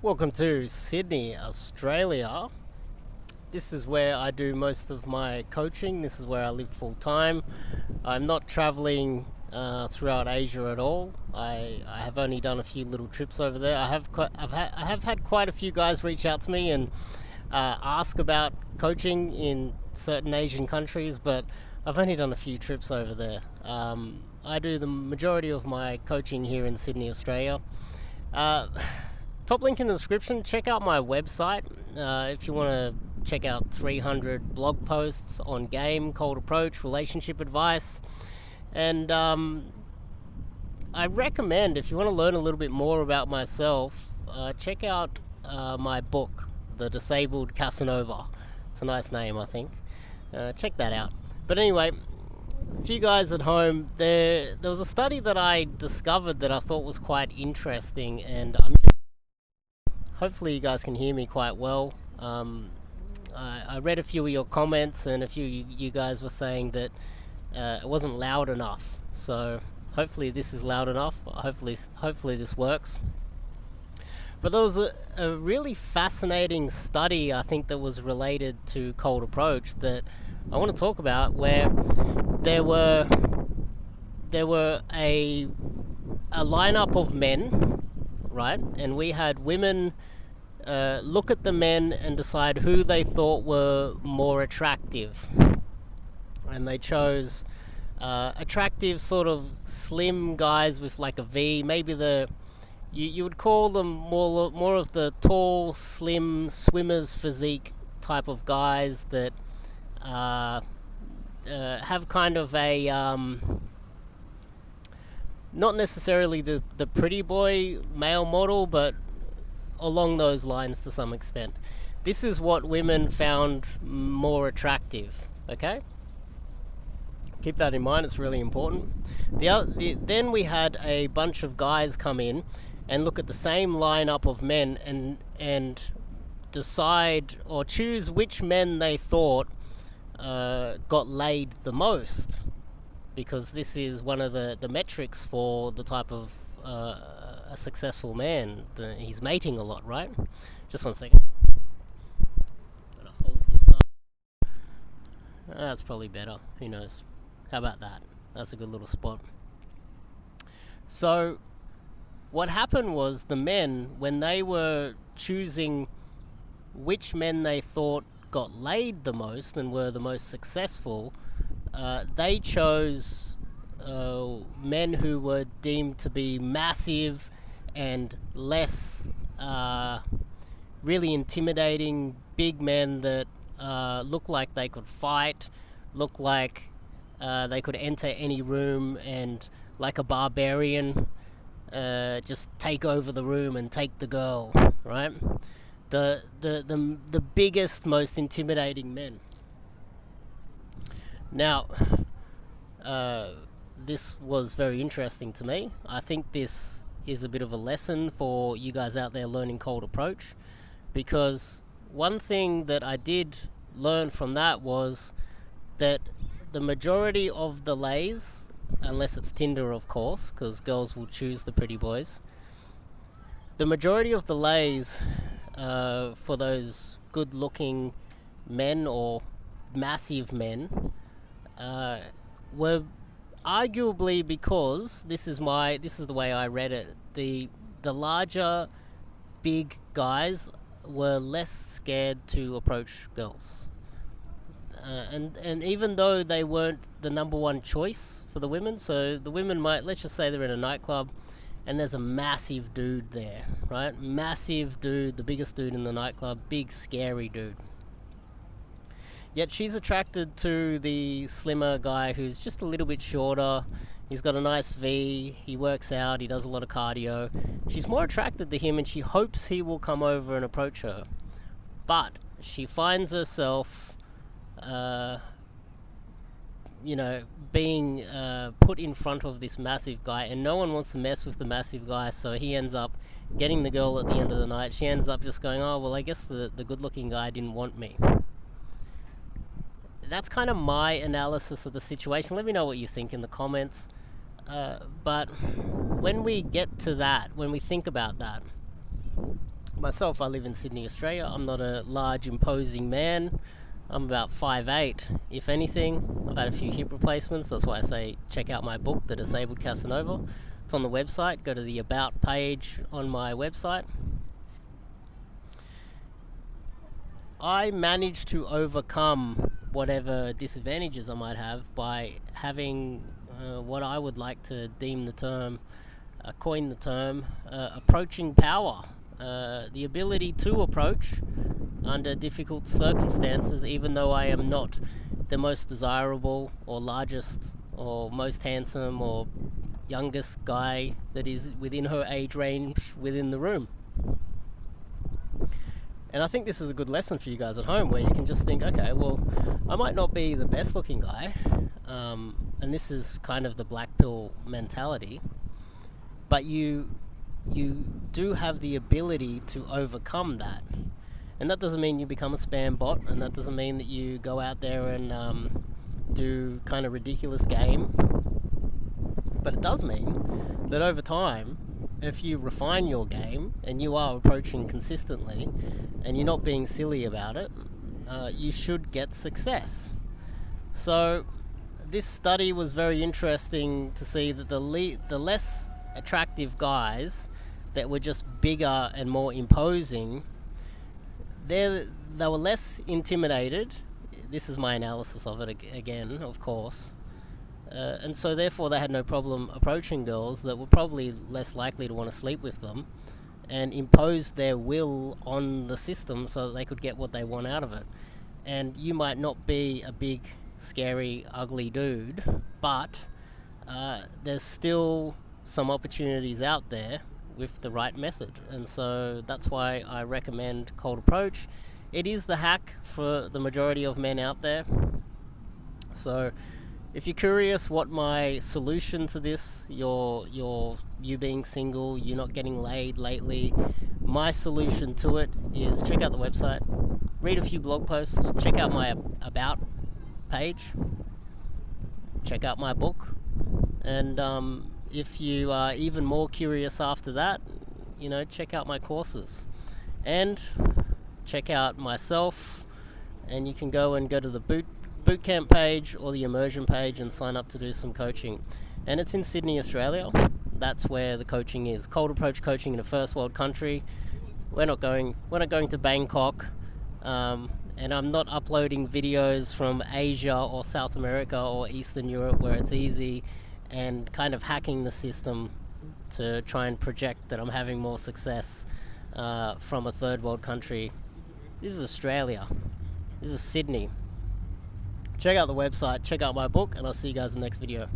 Welcome to Sydney, Australia. This is where I do most of my coaching. This is where I live full time. I'm not traveling throughout Asia at all. I have only done a few little trips over there. I have had quite a few guys reach out to me and ask about coaching in certain Asian countries, but I've only done a few trips over there. I do the majority of my coaching here in Sydney, Australia. Top link in the description. Check out my website if you want to check out 300 blog posts on game, cold approach, relationship advice. And I recommend, if you want to learn a little bit more about myself, check out my book, The Disabled Casanova. It's a nice name, I think. Check that out. But anyway, for you guys at home, there was a study that I discovered that I thought was quite interesting, and hopefully you guys can hear me quite well. I read a few of your comments, and a few of you guys were saying that it wasn't loud enough. So hopefully this is loud enough. Hopefully this works. But there was a really fascinating study, I think, that was related to cold approach that I want to talk about, where there were a lineup of men, right? And we had women look at the men and decide who they thought were more attractive. And they chose attractive, sort of slim guys with like a V. Maybe you would call them more of the tall, slim, swimmer's physique type of guys that have kind of a not necessarily the pretty boy male model, but along those lines to some extent. This is what women found more attractive, okay? Keep that in mind, it's really important. Then we had a bunch of guys come in and look at the same lineup of men and decide or choose which men they thought got laid the most, because this is one of the metrics for the type of a successful man. He's mating a lot, right? Just 1 second. Gotta hold this up. That's probably better. Who knows? How about that? That's a good little spot. So what happened was, the men, when they were choosing which men they thought got laid the most and were the most successful, they chose men who were deemed to be massive and less really intimidating, big men that look like they could fight, look like they could enter any room and, like a barbarian, just take over the room and take the girl, right? The biggest, most intimidating men. Now, this was very interesting to me. I think this is a bit of a lesson for you guys out there learning cold approach, because one thing that I did learn from that was that the majority of the lays, unless it's Tinder of course, because girls will choose the pretty boys, the majority of the lays for those good looking men or massive men were arguably, because this is the way I read it, the larger big guys were less scared to approach girls, and even though they weren't the number one choice for the women, so the women might, let's just say they're in a nightclub and there's a massive dude there, right? Massive dude, the biggest dude in the nightclub, big scary dude. Yet she's attracted to the slimmer guy who's just a little bit shorter. He's got a nice V, he works out, he does a lot of cardio. She's more attracted to him and she hopes he will come over and approach her. But she finds herself, being put in front of this massive guy, and no one wants to mess with the massive guy, so he ends up getting the girl at the end of the night. She ends up just going, oh, well, I guess the good-looking guy didn't want me. That's kind of my analysis of the situation. Let me know what you think in the comments. But when we get to that, when we think about that, Myself, I live in Sydney, Australia. I'm not a large, imposing man. I'm about 5'8", if anything. I've had a few hip replacements. That's why I say check out my book, The Disabled Casanova. It's on the website. Go to the About page on my website. I managed to overcome whatever disadvantages I might have by having what I would like to deem the term, coin the term, approaching power. The ability to approach under difficult circumstances, even though I am not the most desirable or largest or most handsome or youngest guy that is within her age range within the room. And I think this is a good lesson for you guys at home, where you can just think, okay, well, I might not be the best looking guy, and this is kind of the black pill mentality, but you do have the ability to overcome that. And that doesn't mean you become a spam bot, and that doesn't mean that you go out there and do kind of ridiculous game. But it does mean that over time, if you refine your game and you are approaching consistently and you're not being silly about it, you should get success. So this study was very interesting to see that the less attractive guys that were just bigger and more imposing, they were less intimidated. This is my analysis of it again, of course. And so therefore they had no problem approaching girls that were probably less likely to want to sleep with them and impose their will on the system so that they could get what they want out of it. And you might not be a big, scary, ugly dude, but there's still some opportunities out there with the right method. And so that's why I recommend cold approach. It is the hack for the majority of men out there. So if you're curious what my solution to this, you being single, you're not getting laid lately, my solution to it is check out the website, read a few blog posts, check out my About page, check out my book, and if you are even more curious after that, check out my courses and check out myself, and you can go to the bootcamp page or the immersion page and sign up to do some coaching. And it's in Sydney, Australia. That's where the coaching is. Cold approach coaching in a first world country. We're not going to Bangkok, and I'm not uploading videos from Asia or South America or Eastern Europe where it's easy and kind of hacking the system to try and project that I'm having more success from a third world country. This is Australia. This is Sydney. Check out the website, check out my book, and I'll see you guys in the next video.